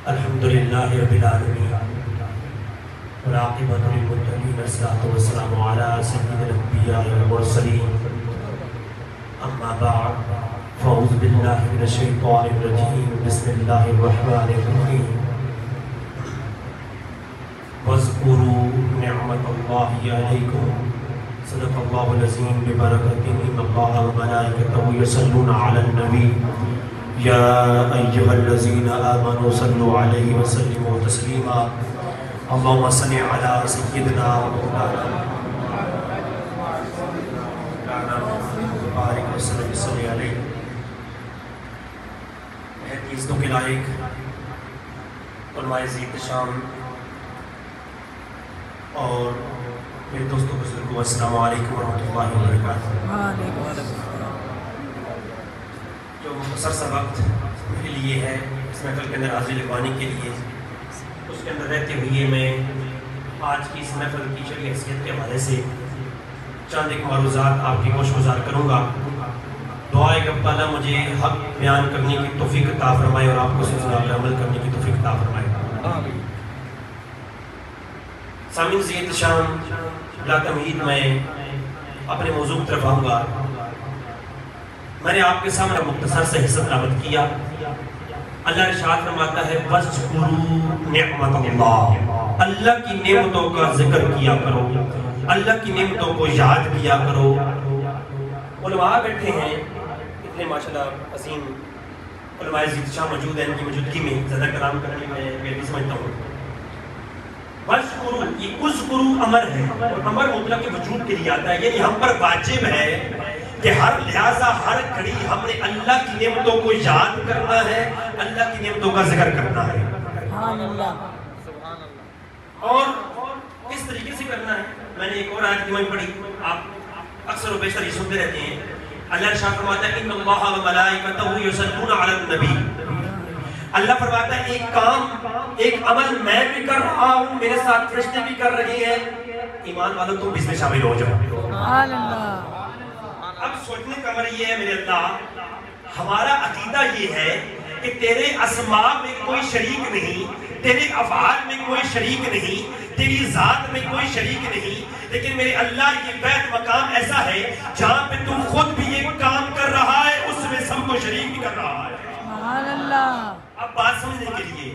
الحمدللہ رب العالمین والعاقبۃ للمتقین والصلاۃ والسلام علی سید الانبیاء والمرسلین اما بعد فاعوذ باللہ من الشیطان الرجیم بسم اللہ الرحمن الرحیم واذکروا نعمت اللہ علیکم صدق اللہ العظیم ببرکتہ ان اللہ وملائکتہ یصلون علی النبی یا ایہا الذین آمنوا صلوا علیہ وسلموا تسلیما اللہم صل علی سیدنا مولانا بارک وسلم صلی علیہ عزتوں کے لائق علماء عزیز شام اور میرے دوستوں بزرگوں السلام علیکم ورحمۃ اللہ وبرکاتہ۔ جو مختصر سا وقت میرے لیے ہے اس محفل کے اندر حاضری لگوانے کے لیے، اس کے اندر رہتے ہوئے میں آج کی اس محفل کی شرعی حیثیت کے حوالے سے چند ایک معروضات آپ کی گوش گزار کروں گا۔ دعا ہے کہ اللہ تعالیٰ مجھے حق بیان کرنے کی توفیق عطا فرمائے اور آپ کو سنا کر عمل کرنے کی توفیق عطا فرمائے۔ سامعین زید شام بلا تمہید میں اپنے موضوع کی طرف آؤں گا۔ میں نے آپ کے سامنے مختصر سے حصہ تلاوت کیا۔ اللہ ارشاد فرماتا ہے وَاذْكُرُوا نِعْمَتَ اللَّهِ، اللہ کی نعمتوں کا ذکر کیا کرو، اللہ کی نعمتوں کو یاد کیا کرو۔ علماء بیٹھے ہیں اتنے ماشاءاللہ عظیم علماء زید شاہ موجود ہیں، ان کی موجودگی میں زیادہ کلام کرنے میں بھی سمجھتا ہوں۔ وَاذْكُرُوا، یہ اذْكُرُوا امر ہے اور امر مطلق کے وجود کے لیے آتا ہے، یعنی ہم پر واجب ہے کہ ہر لہٰذا ہر گھڑی ہم نے اللہ کی نعمتوں کو یاد کرنا ہے، اللہ کی نعمتوں کا ذکر کرنا ہے اور کس طریقے سے کرنا ہے۔ میں نے ایک اور آیت میں پڑھی، آپ اکثر و بیشتر یہ سنتے رہتے ہیں۔ اللہ ارشاد فرماتا ہے ان اللہ وملائکتہ یصلون علی النبی، اللہ فرماتا ہے ایک کام ایک عمل میں بھی کر رہا ہوں، میرے ساتھ فرشتے بھی کر رہے ہیں، ایمان والوں تم اس میں شامل ہو جاؤ۔ سبحان اللہ۔ اب سوچنے کا عمر یہ ہے میرے اللہ، ہمارا عقیدہ یہ ہے کہ تیرے اسماء میں کوئی شریک نہیں، تیرے افعال میں کوئی شریک نہیں، تیری ذات میں کوئی شریک نہیں، لیکن میرے اللہ یہ بیت مقام ایسا ہے جہاں پہ تو خود بھی ایک کام کر رہا ہے، اس میں سب کو شریک بھی کر رہا ہے۔ سبحان اللہ۔ اب بات سمجھنے کے لیے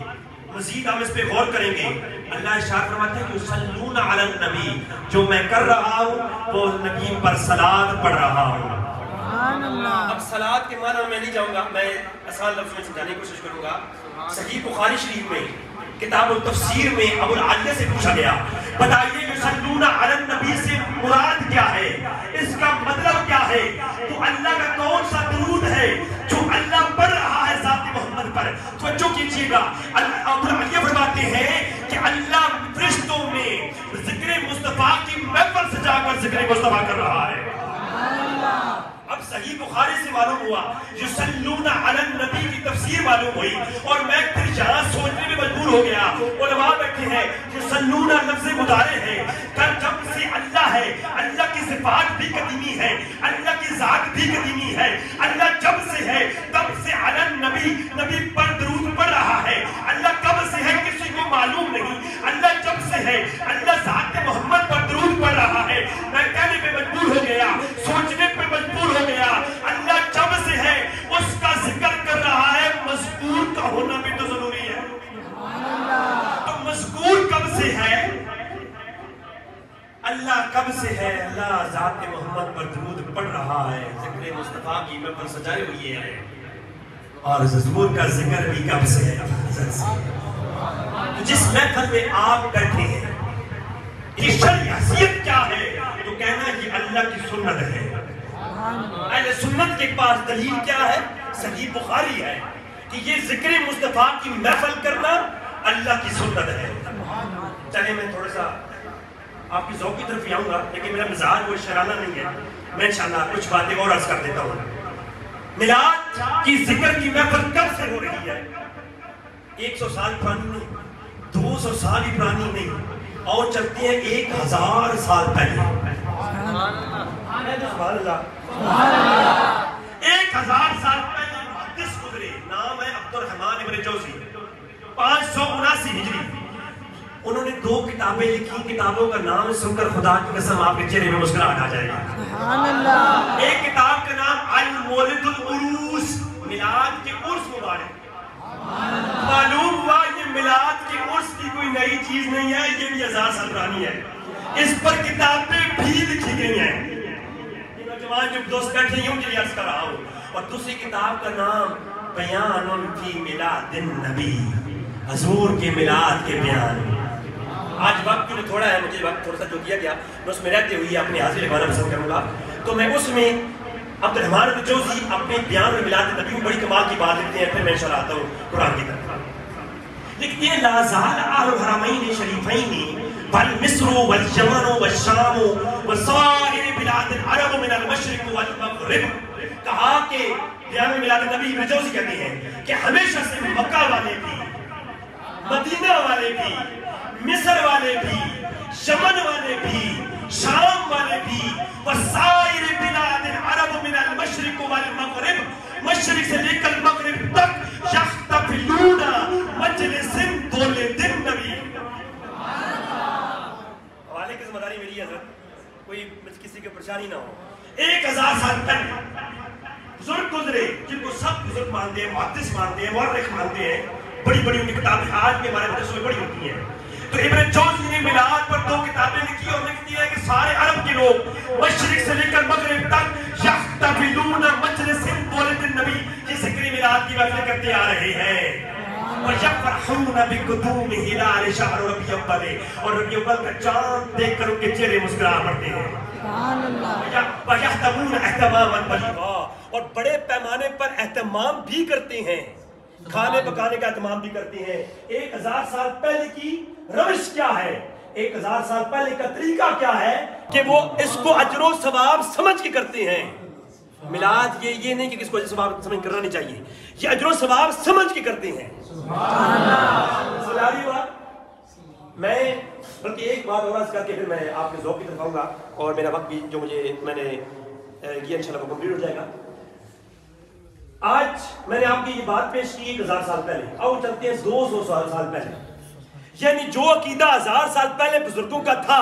مزید ہم اس پہ غور کریں گے۔ اللہ ارشاد فرماتا ہے کہ یصلون علی النبی، جو میں کر رہا ہوں وہ نبی پر صلاۃ پڑھ رہا ہوں۔ سبحان اللہ۔ اب صلاۃ کے معنی میں نہیں جاؤں گا، میں آسان لفظ میں سمجھانے کی کوشش کروں گا۔ صحیح بخاری شریف میں کتاب التفسیر میں ابو العالیہ سے پوچھا گیا بتائیے یصلون علی النبی سے مراد کیا ہے، اس کا مطلب کیا ہے؟ تو اللہ کا کون سا درود ہے جو اللہ پڑھ رہا ہے ذات محمد پر؟ توجہ کیجئے گا، ابو العالیہ فرماتے ہیں کہ اللہ فرشتوں میں ذکر مصطفیٰ کی محفل سجا کر ذکر مصطفیٰ کر رہا ہے۔ اب صحیح بخاری سے معلوم ہوا یصلون علی النبی کی تفسیر معلوم ہوئی اور میں پھر یہاں سوچنے میں مجبور ہو گیا۔ علماء بیٹھے ہیں یصلون لفظ مضارع ہے، کل جب سے اللہ ہے، اللہ کی صفات بھی قدیمی ہے، اللہ کی ذات بھی قدیمی ہے، اللہ جب سے ہے تب سے علی النبی، نبی پر درود پڑھ رہا ہے۔ اللہ کب سے ہے کسی کو معلوم نہیں، اللہ جب سے ہے اللہ ذات محمد پر درود پڑھ رہا ہے۔ میں کہنے پہ مجبور ہو گیا، سوچنے پہ مجبور ہو گیا، اللہ جب سے ہے اس کا ذکر کر رہا ہے، مذکور کا ہونا بھی تو ضروری ہے۔ تو مذکور کب سے ہے؟ اللہ کب سے ہے؟ اللہ ذات محمد پر درود پڑھ رہا ہے، ذکر مصطفیٰ کی محفل سجائے ہوئی ہے، اور حضور کا ذکر بھی کب سے ہے؟ تو جس محفل میں آپ بیٹھے ہیں یہ شرعی حیثیت کیا ہے؟ تو کہنا یہ اللہ کی سنت ہے۔ اہل سنت کے پاس دلیل کیا ہے؟ صحیح بخاری ہے کہ یہ ذکر مصطفیٰ کی محفل کرنا اللہ کی سنت ہے۔ چلے میں تھوڑا سا آپ کی ذوق کی طرف ہی آؤں گا، لیکن میرا مزاج وہ شرانہ نہیں ہے، میں انشاءاللہ کچھ باتیں اور عرض کر دیتا ہوں۔ میلاد کی ذکر کی محفل کب سے ہو رہی ہے؟ 100 سال پرانی نہیں، 200 سال ہی پرانی نہیں، اور چلتے ہیں 1000 سال پہلے۔ سبحان اللہ۔ 1000 سال پہلے محدث گزرے، نام ہے عبدالرحمن ابن جوزی، 579 ہجری انہوں نے 2 کتابیں لکھی. کتابوں کا نام سن کر خدا کی قسم آپ کے چہرے میں مسکراہٹ آ جائے گا. سبحان اللہ. ایک کتاب کا نام المولد العروس، میلاد کے عرس مبارک. معلوم ہوا یہ میلاد کے عرس کی کوئی نئی چیز نہیں ہے، یہ بھی 1000 سال پرانی ہے. اس پر کتابیں بھی لکھی گئی ہیں. نوجوان جو دوست بیٹھے ہیں مجھے عرض کر رہا ہوں. اور دوسری کتاب کا نام بیان فی میلاد النبی، حضور کے میلاد کے بیان. آج وقت جو تھوڑا ہے، مجھے وقت تھوڑا سا جو دیا گیا میں اس میں رہتے ہوئے اپنی حاضری لگوانا پسند کروں گا. تو میں اس میں عبد الرحمن الجوزی اپنے بیان میں میلاد النبی میں بڑی کمال کی بات لکھتے ہیں. پھر میں انشاءاللہ آتا ہوں قرآن کی طرف. لکھتے ہیں لا زال اہل الحرمین شریفین بل مصر والجمن والشام وسائر بلاد العرب من المشرق والمغرب. کہا کہ بیان میں میلاد النبی الجوزی کہتے ہیں کہ ہمیشہ سے مکہ والے بھی، مدینہ والے بھی، مصر والے بھی، یمن والے بھی، شام والے بھی، وسائر بلاد العرب من المشرق والمغرب، مشرق سے لے کر مغرب تک یحتفلون مجلس مولد النبی. حوالے کی ذمہ داری میری ہے حضرت، کوئی کسی کی پریشانی نہ ہو. 1000 سال پہلے بزرگ گزرے جن کو سب بزرگ مانتے ہیں، محدث مانتے ہیں، مورخ مانتے ہیں، بڑی بڑی ان کی کتابیں آج بھی ہمارے مدرسوں میں بڑی ہوتی ہیں. تو ابن جوزی نے میلاد پر 2 کتابیں لکھی اور لکھ دیا کہ سارے عرب کے لوگ مشرق سے لے کر مغرب تک یحتفلون مجلس مولد النبی، یہ ذکر میلاد کی محفلیں کرتے آ رہے ہیں. وَيَفْرَحُونَ بِقُدُومِ هِلَالِ شَهْرِ رَبِيعِ الْأَوَّلِ، اور ربیع الاول کا چاند دیکھ کر ان کے چہرے مسکرا پڑتے ہیں. سبحان اللہ. وَيَحْتَمُونَ احتماما بَلِيغًا، اور بڑے پیمانے پر اہتمام بھی کرتے ہیں، کھانے پکانے کا اہتمام بھی کرتے ہیں. 1000 سال پہلے کی روش کیا ہے، 1000 سال پہلے کا طریقہ کیا ہے کہ وہ اس کو اجر و ثواب سمجھ کے کرتے ہیں. میلاد یہ نہیں کہ کس کو اجر و ثواب سمجھ کرنا نہیں چاہیے، یہ اجر و ثواب سمجھ کے کرتے ہیں. میں بلکہ ایک بات اور عرض کر کے پھر میں آپ کے ذوق کی طرف آؤں گا، اور میرا وقت بھی جو میں نے یہ انشاءاللہ وہ کمپلیٹ ہو جائے گا. آج میں نے آپ کی یہ بات پیش کی 1000 سال پہلے. آؤ چلتے ہیں 200 سال پہلے. یعنی جو عقیدہ 1000 سال پہلے بزرگوں کا تھا،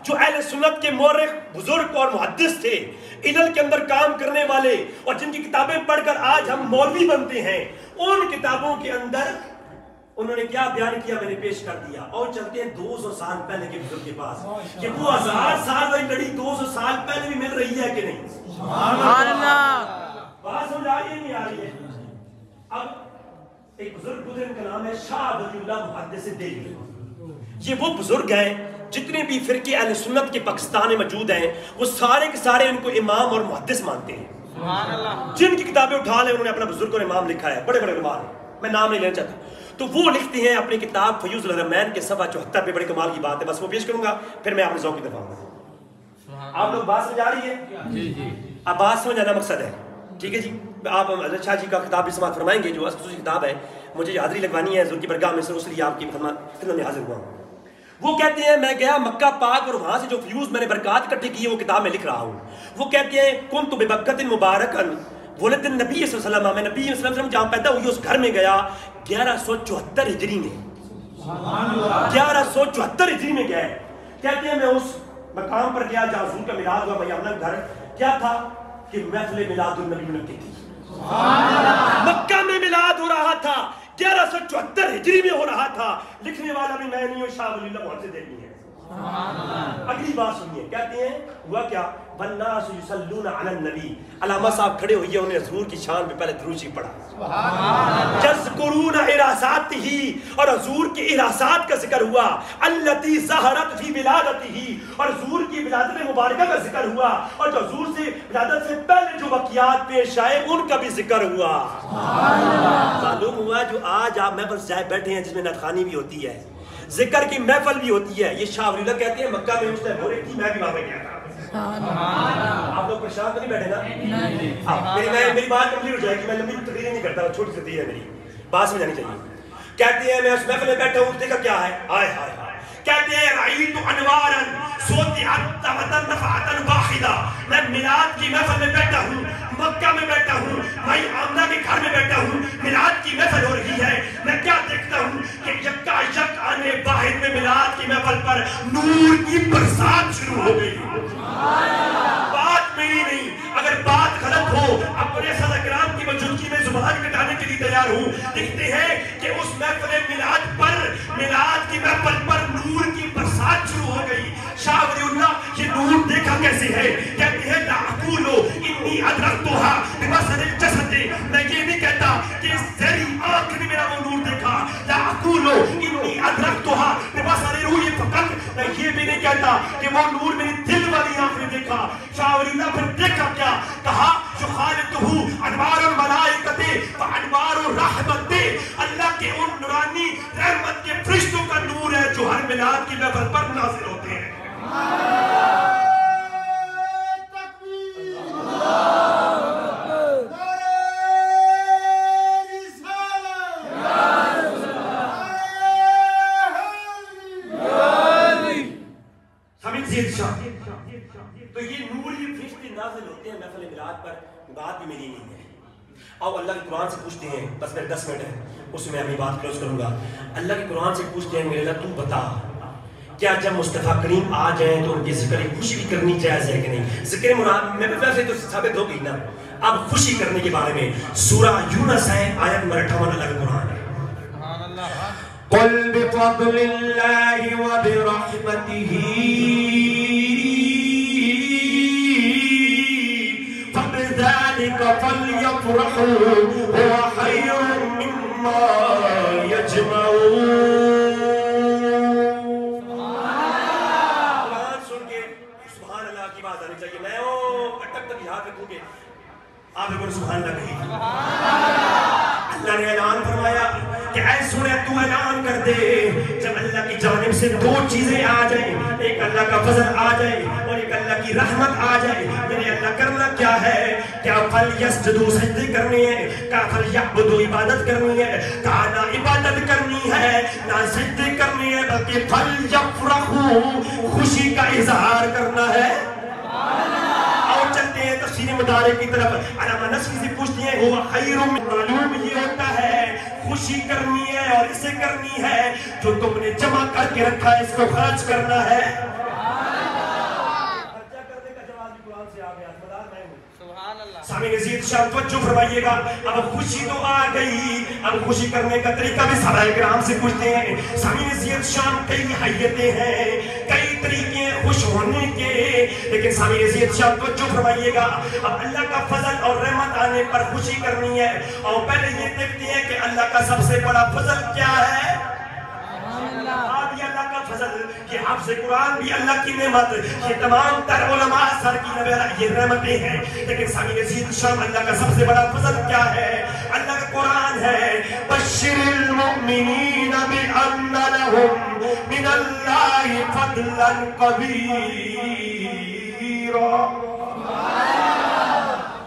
جو اہل سنت کے مورخ بزرگ اور محدث تھے، علم کے اندر کام کرنے والے، اور جن کی کتابیں پڑھ کر آج ہم مولوی بنتے ہیں، ان کتابوں کے اندر انہوں نے کیا بیان کیا میں نے پیش کر دیا. اور چلتے ہیں 200 سال پہلے کے بزرگ کے پاس کہ وہ 1000 سال والی لڑی 200 سال پہلے بھی مل رہی ہے کہ نہیں. سبحان اللہ. بات سمجھ آ رہی ہے نہیں آ رہی ہے؟ اب ایک بزرگ گزرے کا نام ہے شاہ ولی اللہ محدث دہلوی. یہ وہ بزرگ ہیں جتنے بھی فرقے اہل سنت کے پاکستان میں موجود ہیں، وہ سارے کے سارے ان کو امام اور محدث مانتے ہیں. جن کی کتابیں اٹھا لیں انہوں نے اپنا بزرگ اور امام لکھا ہے، بڑے بڑے علماء ہیں، میں نام نہیں لینا چاہتا. تو وہ لکھتے ہیں اپنی کتاب فیوز الحرمین کے صفحہ 74 پہ، بڑی کمال کی بات ہے، بس وہ پیش کروں گا پھر میں اپنے ذوق کی طرف آؤں گا. آپ لوگ بات سمجھ آ رہی ہے؟ اب بات سمجھ آنا مقصد ہے، ٹھیک ہے جی. آپ حضرت شاہ جی کا خطاب بھی سماعت فرمائیں گے، جو خصوصی کتاب ہے، مجھے حاضری لگوانی ہے حضور کی برگاہ میں، اس لیے آپ کی خدمت میں حاضر ہوا ہوں. وہ کہتے ہیں میں گیا مکہ پاک اور وہاں سے جو فیوز میں نے برکات اکٹھی کی ہے وہ کتاب میں لکھ رہا ہوں. وہ کہتے ہیں کنت ببکۃ مبارکا ولد النبی صلی اللہ علیہ وسلم، میں نبی صلی اللہ علیہ وسلم جہاں پیدا ہوئی اس گھر میں گیا 1174 ہجری میں. 1174 ہجری میں گیا. کہتے ہیں میں اس مقام پر گیا جہاں حضور کا میلاد ہوا. بھائی اپنا گھر کیا تھا کہ محفل میلاد النبی منعقد تھی. مکہ میں میلاد ہو رہا تھا، 1174 ہجری میں ہو رہا تھا. لکھنے والا بھی میں نہیں ہوں، شاہ ولی اللہ محدث دہلوی ہے. اگلی بات سنیے، کہتے ہیں ہوا کیا، والناس یصلون علی النبی. علامہ صاحب کھڑے ہوئے انہوں نے حضور کی شان پہ پہلے درود شریف پڑھا. یذکرون اراساتہ، اور حضور کے اراسات کا ذکر ہوا. التی ظہرت فی ولادتہ، اور حضور کی ولادت مبارکہ کا ذکر ہوا. اور جو حضور سے ولادت سے پہلے جو واقعات پیش آئے ان کا بھی ذکر ہوا. معلوم ہوا جو آج آپ محفل سجائے بیٹھے ہیں جس میں نعت خوانی بھی ہوتی ہے، ذکر کی محفل بھی ہوتی ہے، یہ شاہ ولی اللہ کہتے ہیں مکہ میں اس ٹائم ہو رہی تھی، میں بھی وہاں پہ گیا تھا. آپ لوگ پریشان تو نہیں بیٹھے نا؟ میری بات کمپلیٹ ہو جائے گی، میں لمبی تقریر نہیں کرتا، چھوٹی سی ہے میری بات سمجھانی چاہیے. کہتے ہیں میں اس محفل میں بیٹھا ہوں، دیکھا کیا ہے، ہائے ہائے ہائے. کہتے ہیں رأیت انوارا سطعت نفعتا واحدہ، میں میلاد کی محفل میں بیٹھا ہوں، مکہ میں بیٹھا ہوں، میں آمنہ کے گھر میں بیٹھا ہوں، میلاد کی محفل ہو رہی ہے، میں کیا دیکھتا ہوں کہ یکا یک آنے واحد میں میلاد کی محفل پر نور کی برسات شروع ہو گئی۔ بات میری نہیں، اگر بات غلط ہو اپنے صدر کرام کی موجودگی میں زبان کٹانے کے لیے تیار ہوں۔ دیکھتے ہیں کہ اس محفل میلاد پر، میلاد کی محفل پر نور کی برسات شروع ہو گئی۔ شاہ ولی اللہ یہ نور دیکھا کیسے ہے؟ کہتے ہیں لَعْقُولُ إِنِّي أَدْرَكْتُهَا بِبَصَرِ الْجَسَدِ، میں یہ نہیں کہتا کہ اس زہری آنکھ نے میرا وہ نور دیکھا، لَعْقُولُ إِنِّي أَدْرَكْتُهَا بِبَصَرِ الرُّؤْيِ فَقَطْ، میں یہ بھی نہیں کہتا کہ وہ نور میری دل والی آنکھ نے دیکھا۔ شاہ ولی اللہ پھر دیکھا کیا؟ کہا يُخَالِطُهُ أَنْوَارُ الْمَلَائِكَةِ وَأَنْوَارُ الرَّحْمَةِ، اللہ کے ان نورانی رحمت کے فرشتوں کا نور ہے جو ہر میلاد کی محفل پر نازل ہوتے ہیں۔ تو یہ نور یہ فرشتے نازل ہوتے ہیں محفل میلاد پر، بات بھی میری نہیں ہے۔ اور اللہ کے قرآن سے پوچھتے ہیں، بس میرے 10 منٹ ہیں اس میں ابھی بات کلوز کروں گا۔ اللہ کے قرآن سے پوچھتے ہیں میرے اللہ تو بتا کیا جب مصطفیٰ کریم آ جائیں تو ان کی ذکر خوشی بھی کرنی جائز ہے کہ نہیں؟ ذکر مراد میں ویسے تو ثابت ہو گئی نا، اب خوشی کرنے کے بارے میں سورہ یونس ہے آیت نمبر 58 اللہ کا قرآن ہے۔ قُلْ بِفَضْلِ اللَّهِ وَبِرَحْمَتِهِ فَبِذَلِكَ فَلْيَفْرَحُوا هُوَ خَيْرٌ مِّمَّا يَجْمَعُونَ۔ آپ ایک اور سبحان اللہ کہی۔ اللہ نے اعلان فرمایا کہ اے سنے تو اعلان کر دے جب اللہ کی جانب سے دو چیزیں آ جائیں، ایک اللہ کا فضل آ جائے اور ایک اللہ کی رحمت آ جائے، میرے اللہ کرنا کیا ہے؟ کیا فَلْيَسْجُدُوا سجدے کرنے ہیں، کیا فَلْيَعْبُدُوا عبادت کرنی ہے، کہا نہ عبادت کرنی ہے نہ سجدے کرنی ہے بلکہ فَلْيَفْرَحُوا خوشی کا اظہار کرنا ہے۔ چلتے ہیں تفسیر مدارک کی طرف، علامہ نصفی سے پوچھتے ہیں وہ خیر معلوم یہ ہوتا ہے خوشی کرنی ہے اور اسے کرنی ہے جو تم نے جمع کر کے رکھا ہے اس کو خرچ کرنا ہے۔ خرچہ کرنے کا جواب بھی قرآن سے آ گیا، سامعین عزیز شاہ توجہ فرمائیے گا۔ اب خوشی تو آ گئی، اب خوشی کرنے کا طریقہ بھی صحابہ کرام سے پوچھتے ہیں۔ سامعین عزیز شام کئی حیتیں ہیں، کئی طریقے ہیں خوش ہونے کے، لیکن سامعین عزیز شام توجہ فرمائیے گا۔ اب اللہ کا فضل اور رحمت آنے پر خوشی کرنی ہے اور پہلے یہ دیکھتے ہیں کہ اللہ کا سب سے بڑا فضل کیا ہے۔ اللہ کا فضل، یہ حفظ قرآن بھی اللہ کی نعمت، یہ تمام تر علماء سر کی یہ رحمتیں ہیں، لیکن سامعین عزیز شام اللہ کا سب سے بڑا فضل کیا ہے؟ اللہ کا قرآن ہے بشر المؤمنین بأن لهم من اللہ فضلا کبیرا۔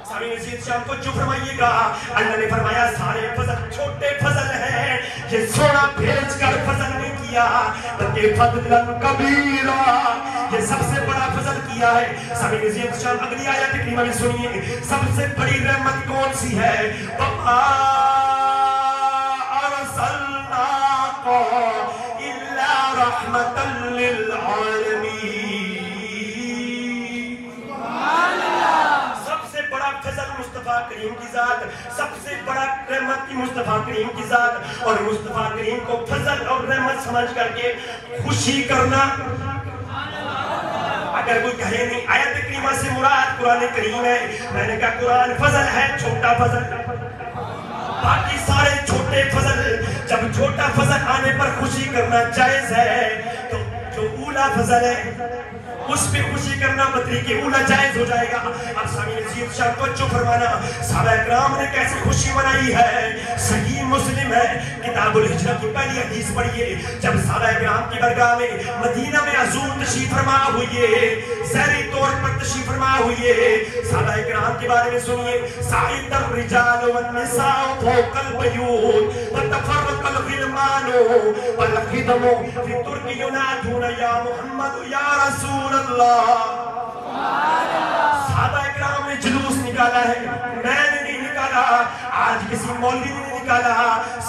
سامعین عزیز شام کو جو فرمائیے گا، اللہ نے فرمایا سارے فضل چھوٹے فضل ہیں، یہ سونا بھیج کر فضل نہیں کیا بلکہ فضلا کبیرا، یہ سب سے بڑا فضل کیا ہے۔ سامعین عزیز شام اگلی آیت کریمہ میں سنیے، سب سے بڑی رحمت کون سی ہے؟ وَمَا أَرْسَلْنَاكَ إِلَّا رَحْمَةً لِلْعَالَمِينَ۔ بڑا فضل مصطفیٰ کریم کی ذات، سب سے بڑا رحمت کی مصطفیٰ کریم کی ذات، اور مصطفیٰ کریم کو فضل اور رحمت سمجھ کر کے خوشی کرنا۔ اگر کوئی کہے نہیں آیت کریمہ سے مراد قرآن کریم ہے، میں نے کہا قرآن فضل ہے، چھوٹا فضل، باقی سارے چھوٹے فضل، جب چھوٹا فضل آنے پر خوشی کرنا جائز ہے تو جو اولا فضل ہے اس پہ خوشی کرنا بطریق اولا جائز ہو جائے گا۔ اب سامعین عزیز شاہ توجہ فرمانا، صحابہ اکرام نے کیسے خوشی منائی ہے؟ صحیح مسلم ہے کتاب الہجرہ کی پہلی حدیث پڑھیے، جب صحابہ اکرام کی برگاہ میں مدینہ میں حضور تشریف فرما ہوئے، زہری طور پر تشریف فرما ہوئے، صحابہ اکرام کے بارے میں سنیے، صعد الرجال والنساء فوق البیوت وتفرق الغلمان والخدم فی الترک ینادون یا محمد یا رسول اللہ۔ صحابہ اکرام نے جلوس نکالا نکالا ہے، میں نے نہیں نکالا، آج کسی مولوی نے نہیں نکالا،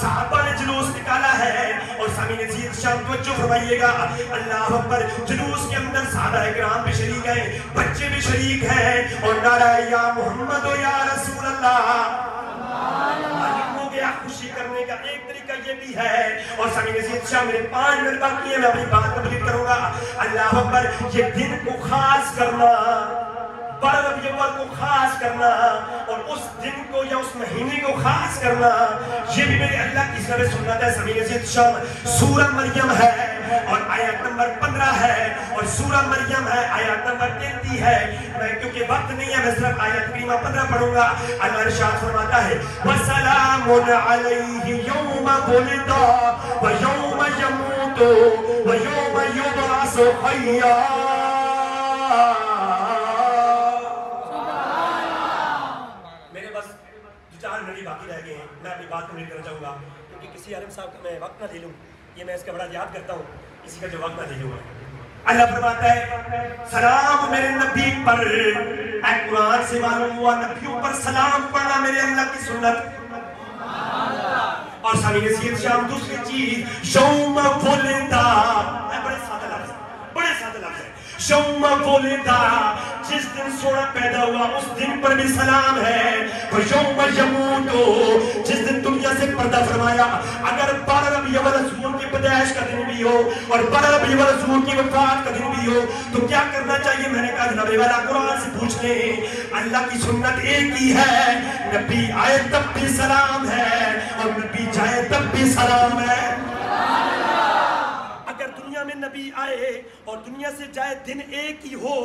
صحابہ نے جلوس نکالا ہے۔ اور سامعین عزیز شام توجہ فرمائیے گا، اللہ اکبر، جلوس کے اندر صحابہ کرام بھی شریک ہیں، بچے بھی شریک ہیں، اور نعرہ یا محمد و یا رسول اللہ۔ خوشی کرنے کا ایک طریقہ یہ بھی ہے، اور سامعین عزیز شاہ میرے 5 منٹ باقی ہے، میں اپنی بات کمپلیٹ کروں گا۔ اللہ اکبر، یہ دن کو خاص کرنا، ربیع الاول کو خاص کرنا، اور اس دن کو یا اس مہینے کو خاص کرنا، یہ بھی میرے اللہ کی طرف سنت ہے۔ سامعین عزیز شاہ سورہ مریم ہے اور آیت نمبر 15 ہے، اور سورہ مریم ہے آیت نمبر 33 ہے۔ میں کیونکہ وقت نہیں ہے، میں صرف آیت کریمہ 15 پڑھوں گا۔ اللہ ارشاد فرماتا ہے وَسَلَامٌ عَلَيْهِ يَوْمَ وُلِدَ وَيَوْمَ يَمُوتُ وَيَوْمَ يُبْعَثُ حَيًّا۔ میرے بس 4 منٹ باقی رہ گئے ہیں، میں اپنی بات کمپلیٹ کرنا چاہوں گا، کیونکہ کسی عالم صاحب کا میں وقت نہ لے لوں، یہ میں اس کا بڑا یاد کرتا ہوں، کسی کا جو وقت نہ لے لوں۔ اللہ فرماتا ہے سلام میرے نبی پر، اے قرآن سے معلوم ہوا نبیوں پر سلام پڑھنا میرے اللہ کی سنت۔ اور سامعین عزیز شام دوسری چیز یوم ولدا، بڑے سادہ لفظ، بڑے سادہ لفظ ہے، یوم ولدا، جس دن سونا پیدا ہوا اس دن پر بھی سلام ہے۔ یوم یموت، جس دن دنیا سے پردہ فرمایا، اگر 12 ربیع الاول کی پیدائش کا دن بھی ہو اور 12 ربیع الاول کی وفات کا دن بھی ہو تو کیا کرنا چاہیے؟ میں نے کہا جناب والا قرآن سے پوچھ لیں، اللہ کی سنت ایک ہی ہے، نبی آئے تب بھی سلام ہے اور نبی جائے تب بھی سلام ہے۔ اگر دنیا میں نبی آئے اور دنیا سے جائے دن ایک ہی ہو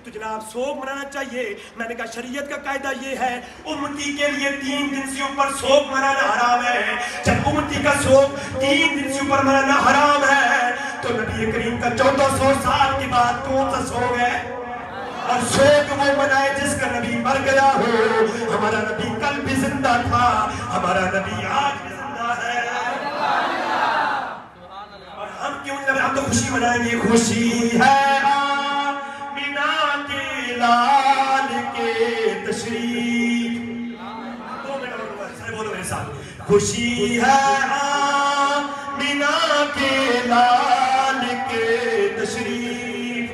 تو جناب سوگ منانا چاہیے۔ میں نے کہا شریعت کا قاعدہ یہ ہے امتی کے لیے 3 دن سے اوپر سوگ منانا حرام ہے۔ جب امتی کا سوگ 3 دن سے اوپر منانا حرام ہے تو نبی کریم کا 1400 سال کے بعد کون سا سوگ ہے؟ اور سوگ وہ منائے جس کا نبی مر گیا ہو۔ ہمارا نبی کل بھی زندہ تھا، ہمارا نبی آج بھی زندہ ہے، اور ہم کیوں نہیں؟ ہم تو خوشی منائیں گے، خوشی ہے آمینہ کے لال کے تشریف۔ 2 منٹ اور بولو میرے ساتھ، خوشی ہے آمینہ کے لال کے تشریف۔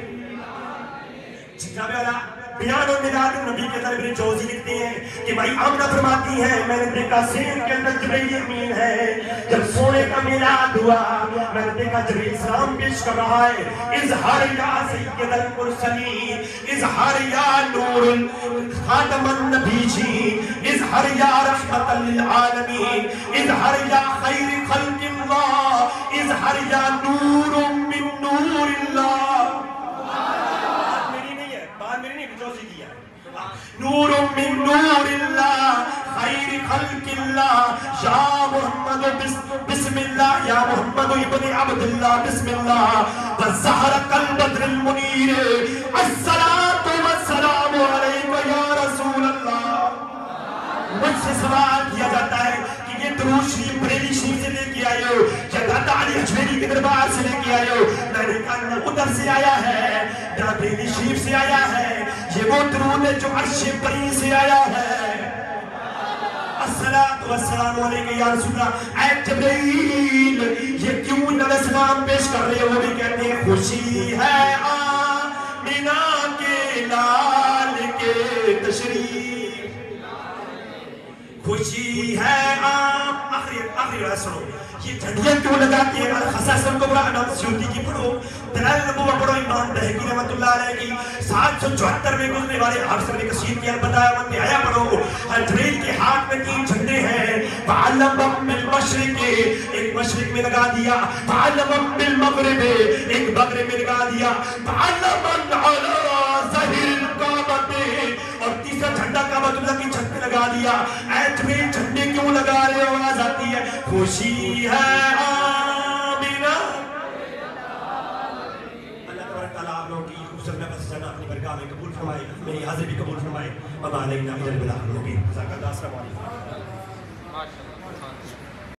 جناب والا بیان و میلاد النبی کے اندر ابن جوزی لکھتے ہیں کہ بھائی آمنہ فرماتی ہیں میں نے دیکھا سین کے اندر جبریل امین ہے، جب سونے کا میلاد ہوا میں نے دیکھا جبریل سلام پیش کر رہا ہے، اظہار یا سید المرسلین، اظہار یا نور خاتم النبیین، اظہار یا رحمت للعالمین، اظہار یا خیر خلق اللہ، اظہار یا نور من نور اللہ۔ نور من نور اللہ خیر خلق اللہ، یا محمد بسم اللہ، یا محمد ابن عبداللہ بسم اللہ، والزہر کالبدر المنیر، الصلاة والسلام علیکہ یا رسول اللہ۔ مجھ سے سوال کیا جاتا ہے کہ یہ درود شریف بریلی شریف سے لے کے آئے ہو یا داتا علی اجمیری کے دربار سے لے کے آئے ہو؟ میں نے کہا نہ ادھر سے آیا ہے نہ بریلی شریف سے آیا ہے، یہ وہ درود ہے جو عرش بری سے آیا ہے۔ الصلاۃ والسلام علیکہ یا رسول اللہ۔ اے جبرائیل یہ کیوں نبی سلام پیش کر رہے ہو؟ بھی کہتے ہیں خوشی ہے آمینہ کے لال کے تشریف، خوشی ہے آخری رات سنو، یہ جھنڈیاں کیوں لگاتی ہیں؟ خصائص الکبریٰ امام سیوطی کی پڑھو، دلائل النبوہ پڑھو امام بہقی رحمۃ اللہ علیہ کی 774 میں گزرنے والے حافظ ابن کثیر کی البدایہ والنہایہ پڑھو۔ جبریل کے ہاتھ میں 3 جھنڈے ہیں، فعلم بالمشرق ایک مشرق میں لگا دیا، فعلم بالمغرب ایک مغرب میں لگا دیا، فعلم علی ظہر الکعبۃ اور تیسرا جھنڈا کعبۃ اللہ کی چھت پہ لگا دیا۔ اے جبریل جھنڈے کیوں لگا رہے ہو؟ آواز آتی ہے خوشی ہے آمینہ۔ اللہ تبارک تعالیٰ آپ لوگوں کی خوبصورت نفس جانا اپنی برگاہ میں قبول فرمائے، میری حاضر بھی قبول فرمائے۔ وما علینا الا البلاغ المبین۔ السلام علیکم۔